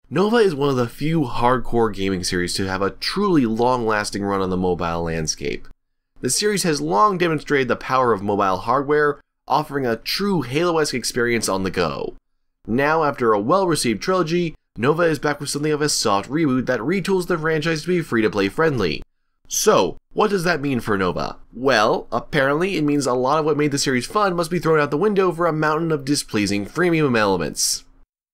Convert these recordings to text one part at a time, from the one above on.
Nova is one of the few hardcore gaming series to have a truly long-lasting run on the mobile landscape. The series has long demonstrated the power of mobile hardware, offering a true Halo-esque experience on the go. Now, after a well-received trilogy, Nova is back with something of a soft reboot that retools the franchise to be free-to-play friendly. So, what does that mean for Nova? Well, apparently it means a lot of what made the series fun must be thrown out the window for a mountain of displeasing freemium elements.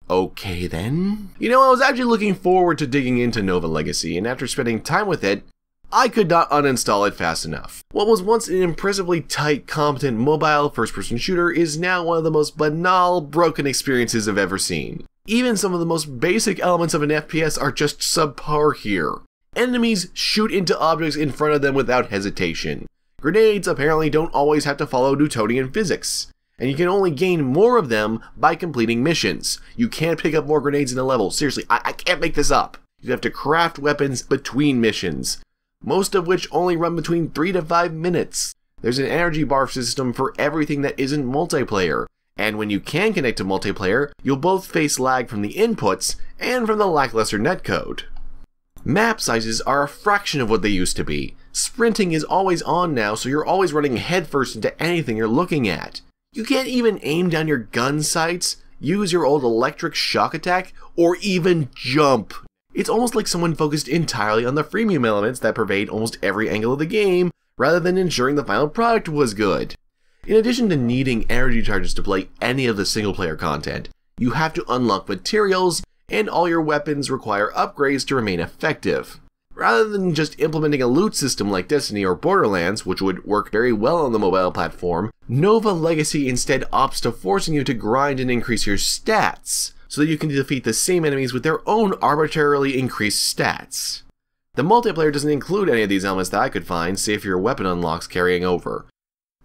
Okay then. You know, I was actually looking forward to digging into Nova Legacy, and after spending time with it, I could not uninstall it fast enough. What was once an impressively tight, competent mobile first-person shooter is now one of the most banal, broken experiences I've ever seen. Even some of the most basic elements of an FPS are just subpar here. Enemies shoot into objects in front of them without hesitation. Grenades apparently don't always have to follow Newtonian physics. And you can only gain more of them by completing missions. You can't pick up more grenades in a level. Seriously, I can't make this up. You have to craft weapons between missions, most of which only run between 3 to 5 minutes. There's an energy bar system for everything that isn't multiplayer. And when you can connect to multiplayer, you'll both face lag from the inputs and from the lackluster netcode. Map sizes are a fraction of what they used to be. Sprinting is always on now, so you're always running headfirst into anything you're looking at. You can't even aim down your gun sights, use your old electric shock attack, or even jump. It's almost like someone focused entirely on the freemium elements that pervade almost every angle of the game, rather than ensuring the final product was good. In addition to needing energy charges to play any of the single-player content, you have to unlock materials, and all your weapons require upgrades to remain effective. Rather than just implementing a loot system like Destiny or Borderlands, which would work very well on the mobile platform, Nova Legacy instead opts to forcing you to grind and increase your stats, so that you can defeat the same enemies with their own arbitrarily increased stats. The multiplayer doesn't include any of these elements that I could find, save for your weapon unlocks carrying over.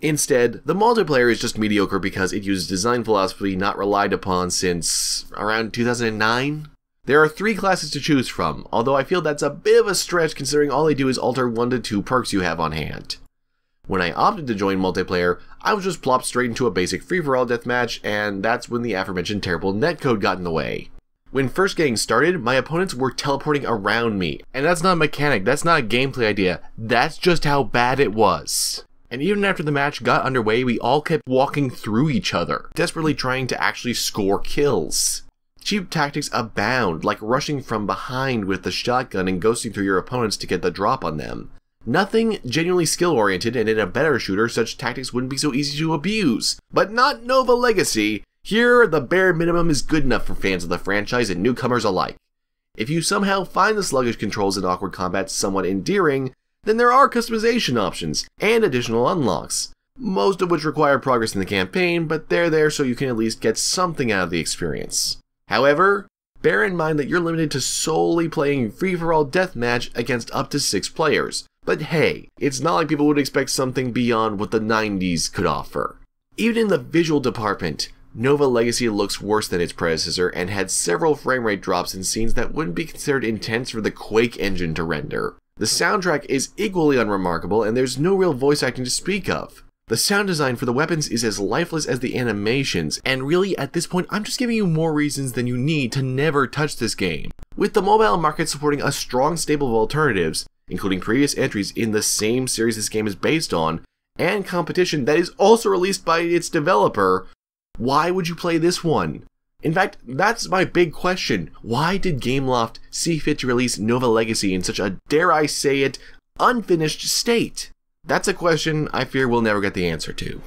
Instead, the multiplayer is just mediocre because it uses design philosophy not relied upon since around 2009. There are 3 classes to choose from, although I feel that's a bit of a stretch considering all they do is alter 1 to 2 perks you have on hand. When I opted to join multiplayer, I was just plopped straight into a basic free-for-all deathmatch, and that's when the aforementioned terrible netcode got in the way. When first getting started, my opponents were teleporting around me, and that's not a mechanic, that's not a gameplay idea, that's just how bad it was. And even after the match got underway, we all kept walking through each other, desperately trying to actually score kills. Cheap tactics abound, like rushing from behind with the shotgun and ghosting through your opponents to get the drop on them. Nothing genuinely skill-oriented, and in a better shooter, such tactics wouldn't be so easy to abuse. But not Nova Legacy! Here, the bare minimum is good enough for fans of the franchise and newcomers alike. If you somehow find the sluggish controls and awkward combat somewhat endearing, then there are customization options, and additional unlocks, most of which require progress in the campaign, but they're there so you can at least get something out of the experience. However, bear in mind that you're limited to solely playing free-for-all deathmatch against up to 6 players. But hey, it's not like people would expect something beyond what the 90s could offer. Even in the visual department, Nova Legacy looks worse than its predecessor and had several frame rate drops in scenes that wouldn't be considered intense for the Quake engine to render. The soundtrack is equally unremarkable, and there's no real voice acting to speak of. The sound design for the weapons is as lifeless as the animations, and really at this point I'm just giving you more reasons than you need to never touch this game. With the mobile market supporting a strong stable of alternatives, including previous entries in the same series this game is based on, and competition that is also released by its developer, why would you play this one? In fact, that's my big question. Why did Gameloft see fit to release Nova Legacy in such a, dare I say it, unfinished state? That's a question I fear we'll never get the answer to.